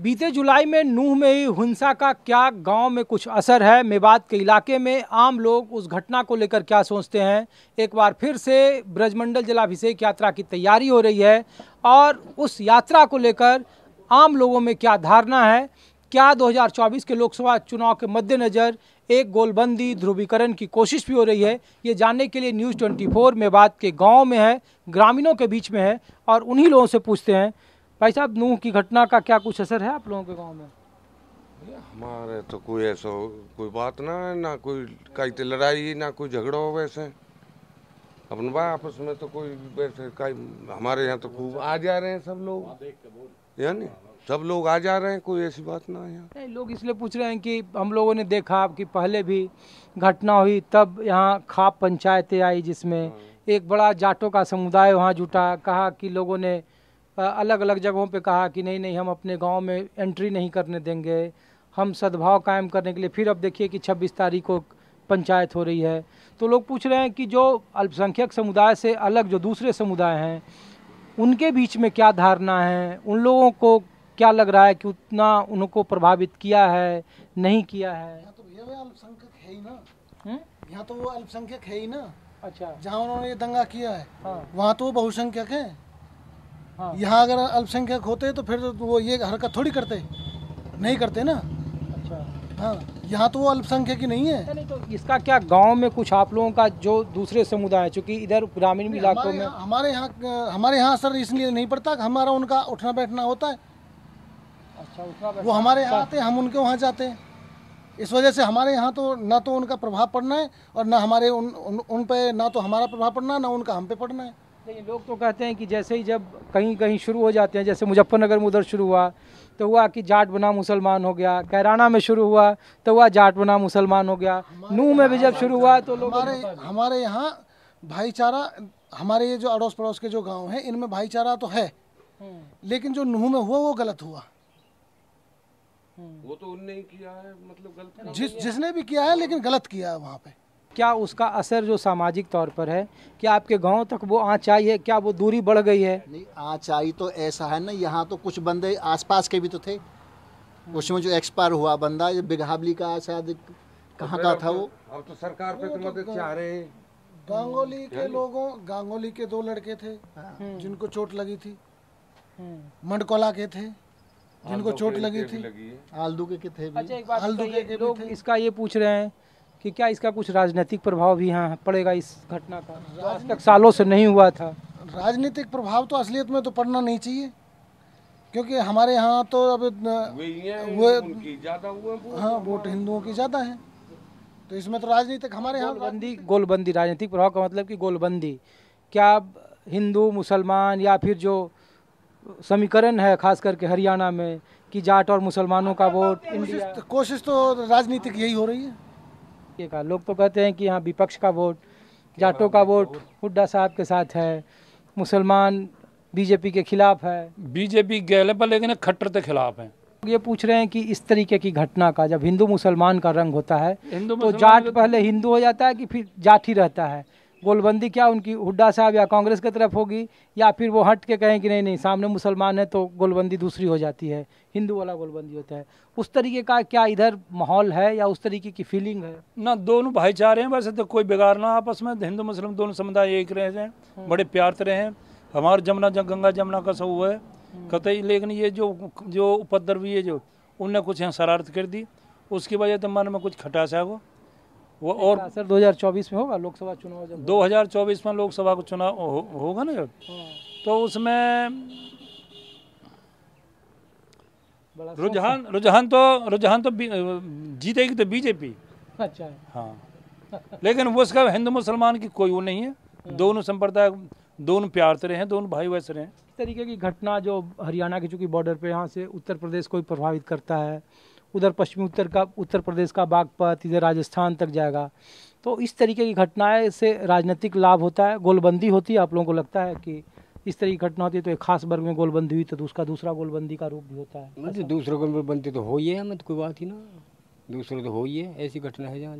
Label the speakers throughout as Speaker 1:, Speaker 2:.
Speaker 1: बीते जुलाई में नूह में ही हिंसा का क्या गांव में कुछ असर है, मेवात के इलाके में आम लोग उस घटना को लेकर क्या सोचते हैं। एक बार फिर से ब्रजमंडल जलाभिषेक यात्रा की तैयारी हो रही है और उस यात्रा को लेकर आम लोगों में क्या धारणा है। क्या 2024 के लोकसभा चुनाव के मद्देनज़र एक गोलबंदी ध्रुवीकरण की कोशिश भी हो रही है, ये जानने के लिए न्यूज़ 24 मेवात के गांव में है, ग्रामीणों के बीच में है और उन्हीं लोगों से पूछते हैं। भाई साहब, नूह की घटना का क्या कुछ असर है आप लोगों के गांव में?
Speaker 2: हमारे तो कोई ऐसा कोई बात ना है, ना कोई कहीं लड़ाई ना कोई झगड़ा हो। वैसे अपन भाई आपस में तो कोई वैसे कहीं हमारे यहाँ तो खूब आ जा रहे हैं सब लोग, यानी सब लोग आ जा रहे हैं, कोई ऐसी बात ना है यहाँ।
Speaker 1: नहीं, लोग इसलिए पूछ रहे हैं कि हम लोगों ने देखा कि पहले भी घटना हुई, तब यहाँ खाप पंचायतें आई जिसमें एक बड़ा जाटों का समुदाय वहाँ जुटा। कहा कि लोगों ने अलग अलग जगहों पे कहा कि नहीं नहीं, हम अपने गांव में एंट्री नहीं करने देंगे, हम सद्भाव कायम करने के लिए। फिर अब देखिए कि 26 तारीख को पंचायत हो रही है। तो लोग पूछ रहे हैं कि जो अल्पसंख्यक समुदाय से अलग जो दूसरे समुदाय हैं, उनके बीच में क्या धारणा है, उन लोगों को क्या लग रहा है कि उतना उनको प्रभावित किया है, नहीं किया है।
Speaker 3: यहाँ तो भैया वो अल्पसंख्यक है ही ना। यहाँ तो वो अल्पसंख्यक है ही ना।
Speaker 1: अच्छा,
Speaker 3: जहाँ उन्होंने ये दंगा किया है,
Speaker 1: हाँ,
Speaker 3: वहाँ तो वो बहुसंख्यक है।
Speaker 1: हाँ,
Speaker 3: यहाँ अगर अल्पसंख्यक होते तो फिर वो ये हरकत थोड़ी करते, नहीं करते ना।
Speaker 1: अच्छा,
Speaker 3: हाँ, यहाँ तो वो अल्पसंख्यक ही नहीं है।
Speaker 1: नहीं तो इसका क्या गांव में कुछ आप लोगों का जो दूसरे समुदाय, चूँकि इधर ग्रामीण इलाकों में
Speaker 3: हमारे यहाँ असर इसलिए नहीं पड़ता कि हमारा उनका उठना बैठना होता है।
Speaker 1: अच्छा,
Speaker 3: वो हमारे यहाँ आते हैं, हम उनके वहाँ जाते हैं। इस वजह से हमारे यहाँ तो ना तो उनका प्रभाव पड़ना है और ना हमारे उन पे ना तो हमारा प्रभाव पड़ना है, ना उनका हम पे पड़ना है।
Speaker 1: लेकिन लोग तो कहते हैं कि जैसे ही जब कहीं कहीं शुरू हो जाते हैं, जैसे मुजफ्फरनगर में उधर शुरू हुआ तो हुआ कि जाट बना मुसलमान हो गया, कैराना में शुरू हुआ तो हुआ जाट बना मुसलमान हो गया, नूह में भी जब शुरू हुआ तो लोग
Speaker 3: हमारे यहाँ भाईचारा, हमारे ये जो अड़ोस पड़ोस के जो गांव हैं इनमें भाईचारा तो है, लेकिन जो नूह में हुआ वो गलत हुआ।
Speaker 2: वो तो उनने ही किया है, मतलब गलत
Speaker 3: जिसने भी किया है, लेकिन गलत किया है वहाँ पे।
Speaker 1: क्या उसका असर जो सामाजिक तौर पर है, क्या आपके गांव तक वो आँच आई है, क्या वो दूरी बढ़ गई है?
Speaker 4: नहीं, आँच आई तो ऐसा है ना, यहाँ तो कुछ बंदे आसपास के भी तो थे। उसमें जो एक्सपायर हुआ बंदा, जो बिघावली का शायद कहाँ का था वो।
Speaker 2: अब तो सरकार पे तो मदद चाह रहे हैं।
Speaker 3: गांगोली के लोगों, गांगोली के 2 लड़के थे जिनको चोट लगी थी, मंडकोला के थे जिनको चोट लगी थी,
Speaker 4: आलदू के थे भी।
Speaker 1: अच्छा, एक बात
Speaker 3: हल्दू
Speaker 1: बताइए,
Speaker 3: के
Speaker 1: लोग
Speaker 3: भी थे।
Speaker 1: इसका ये पूछ रहे हैं कि क्या इसका कुछ राजनीतिक प्रभाव भी यहाँ पड़ेगा इस घटना का, जो आज तक सालों से नहीं हुआ था?
Speaker 3: राजनीतिक प्रभाव तो असलियत में तो पड़ना नहीं चाहिए, क्योंकि हमारे यहाँ तो अब हाँ वोट हिंदुओं की ज़्यादा है, तो इसमें तो राजनीतिक हमारे यहाँ
Speaker 1: गोलबंदी राजनीतिक प्रभाव का मतलब कि गोलबंदी, क्या हिंदू मुसलमान या फिर जो समीकरण है खास करके हरियाणा में कि जाट और मुसलमानों का वोट,
Speaker 3: कोशिश तो राजनीतिक यही हो रही है।
Speaker 1: ये कहा, लोग तो कहते हैं कि यहाँ विपक्ष का वोट, जाटों का वोट हुड्डा साहब के साथ है, मुसलमान बीजेपी के खिलाफ है।
Speaker 5: बीजेपी गैले पर लेकिन खट्टर के खिलाफ है।
Speaker 1: ये पूछ रहे हैं कि इस तरीके की घटना का जब हिंदू मुसलमान का रंग होता है तो जाट पहले हिंदू हो जाता है कि फिर जाट ही रहता है? गोलबंदी क्या उनकी हुड्डा साहब या कांग्रेस की तरफ होगी, या फिर वो हट के कहें कि नहीं नहीं सामने मुसलमान है तो गोलबंदी दूसरी हो जाती है, हिंदू वाला गोलबंदी होता है? उस तरीके का क्या इधर माहौल है या उस तरीके की फीलिंग है?
Speaker 5: ना, दोनों भाईचारे हैं, वैसे तो कोई बिगाड़ ना आपस में, हिंदू मुस्लिम दोनों समुदाय एक रहे हैं, बड़े प्यार से रहे हैं। हमारे जमुना गंगा जमुना का सब हुआ है कतई, लेकिन ये जो उपद्रवी है जो उनने कुछ यहाँ शरारत कर दी, उसकी वजह से मन में कुछ खटास है वो। और
Speaker 1: सर 2024 में होगा लोकसभा चुनाव, जब
Speaker 5: 2024 में लोकसभा का चुनाव होगा ना जब, तो उसमें रुझान तो जीतेगी तो बीजेपी।
Speaker 1: अच्छा,
Speaker 5: हाँ, लेकिन वो उसका हिंदू मुसलमान की कोई वो नहीं है, दोनों संप्रदाय दोनों प्यार से रहे हैं, दोनों भाई वैसे रहे हैं।
Speaker 1: इस तरीके की घटना जो हरियाणा की चूँकि बॉर्डर पे यहाँ से उत्तर प्रदेश को भी प्रभावित करता है, उधर पश्चिमी उत्तर प्रदेश का बागपत इधर राजस्थान तक जाएगा, तो इस तरीके की घटनाएं से राजनीतिक लाभ होता है, गोलबंदी होती है? आप लोगों को लगता है कि इस तरह की घटना होती है तो एक खास वर्ग में गोलबंदी हुई तो उसका दूसरा गोलबंदी का रूप भी होता है?
Speaker 6: मतलब दूसरों गोलबंदी तो हो ही है, हमें तो कोई बात ही ना, दूसरों तो हो ही है, ऐसी घटना है जहाँ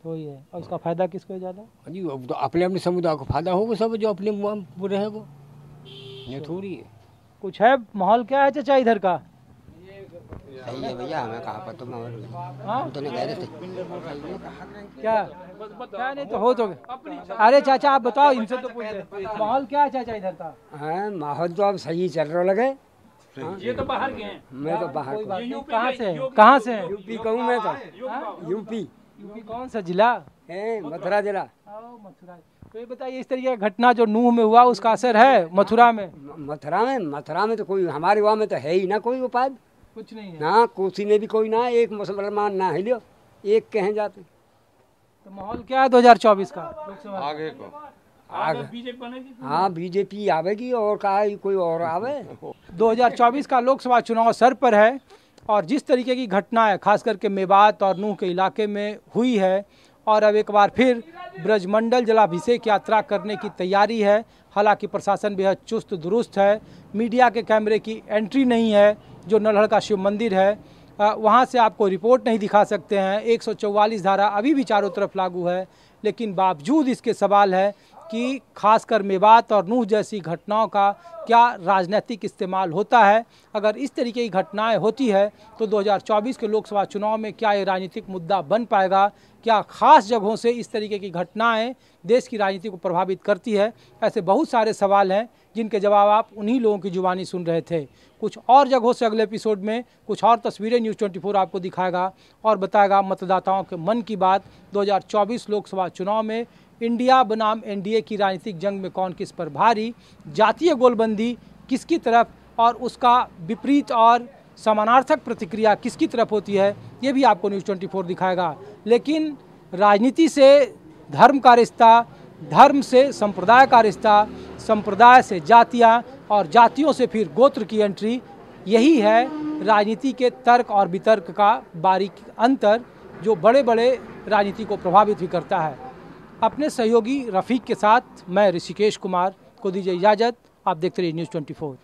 Speaker 1: तो ही है। और उसका फायदा किसको है ज़्यादा?
Speaker 6: जी, तो अपने समुदाय को फायदा होगा, सब जो अपने रहेगा, ये थोड़ी है।
Speaker 1: कुछ है माहौल क्या है चाचा इधर का?
Speaker 6: सही है भैया, हमें कहा पता
Speaker 1: हाँ?
Speaker 6: हम तो नहीं गए थे।
Speaker 1: क्या नहीं तो हो तो गए। अरे चाचा आप बताओ, इनसे तो पूछ ले माहौल क्या है चाचा इधर का?
Speaker 6: हाँ माहौल तो अब सही चल रहा लगे।
Speaker 5: ये तो बाहर के हैं।
Speaker 6: मैं तो बाहर
Speaker 1: कोई
Speaker 6: को
Speaker 1: बात नहीं। कहाँ से हैं? कहाँ से हैं?
Speaker 6: यूपी कहूँ मैं तो, यूपी
Speaker 1: यूपी कौन सा जिला?
Speaker 6: है मथुरा जिला।
Speaker 1: मथुरा। तो ये बताइए, इस तरीके का घटना जो नूह में हुआ उसका असर है मथुरा में?
Speaker 6: मथुरा में तो कोई हमारे वहाँ में तो है ही ना कोई उपाय,
Speaker 1: कुछ नहीं है
Speaker 6: ना कोसी में भी कोई ना, एक मुसलमान ना हिलो, एक कहें जाते।
Speaker 1: तो माहौल क्या है 2024 का लोकसभा?
Speaker 2: आगे को
Speaker 6: आगे
Speaker 5: बीजेपी बनेगी।
Speaker 6: हाँ बीजेपी आवेगी, और कहा कोई और आवे।
Speaker 1: 2024 का लोकसभा चुनाव सर पर है और जिस तरीके की घटनाएं खास करके मेवात और नूह के इलाके में हुई है, और अब एक बार फिर ब्रजमंडल जलाभिषेक यात्रा करने की तैयारी है। हालांकि प्रशासन बेहद चुस्त दुरुस्त है, मीडिया के कैमरे की एंट्री नहीं है। जो नलहड़ का शिव मंदिर है वहाँ से आपको रिपोर्ट नहीं दिखा सकते हैं। 144 धारा अभी भी चारों तरफ लागू है, लेकिन बावजूद इसके सवाल है कि खासकर मेवात और नूह जैसी घटनाओं का क्या राजनीतिक इस्तेमाल होता है। अगर इस तरीके की घटनाएं होती है तो 2024 के लोकसभा चुनाव में क्या ये राजनीतिक मुद्दा बन पाएगा? क्या खास जगहों से इस तरीके की घटनाएं देश की राजनीति को प्रभावित करती है? ऐसे बहुत सारे सवाल हैं जिनके जवाब आप उन्हीं लोगों की जुबानी सुन रहे थे। कुछ और जगहों से अगले एपिसोड में कुछ और तस्वीरें न्यूज़ 24 आपको दिखाएगा और बताएगा मतदाताओं के मन की बात। 2024 लोकसभा चुनाव में इंडिया बनाम एनडीए की राजनीतिक जंग में कौन किस पर भारी, जातीय गोलबंदी किसकी तरफ और उसका विपरीत और समानार्थक प्रतिक्रिया किसकी तरफ होती है, ये भी आपको न्यूज़ 24 दिखाएगा। लेकिन राजनीति से धर्म का रिश्ता, धर्म से संप्रदाय का रिश्ता, संप्रदाय से जातियाँ और जातियों से फिर गोत्र की एंट्री, यही है राजनीति के तर्क और वितर्क का बारीक अंतर जो बड़े बड़े राजनीति को प्रभावित भी करता है। अपने सहयोगी रफ़ीक के साथ मैं ऋषिकेश कुमार को दीजिए इजाज़त। आप देखते रहिए न्यूज़ 24।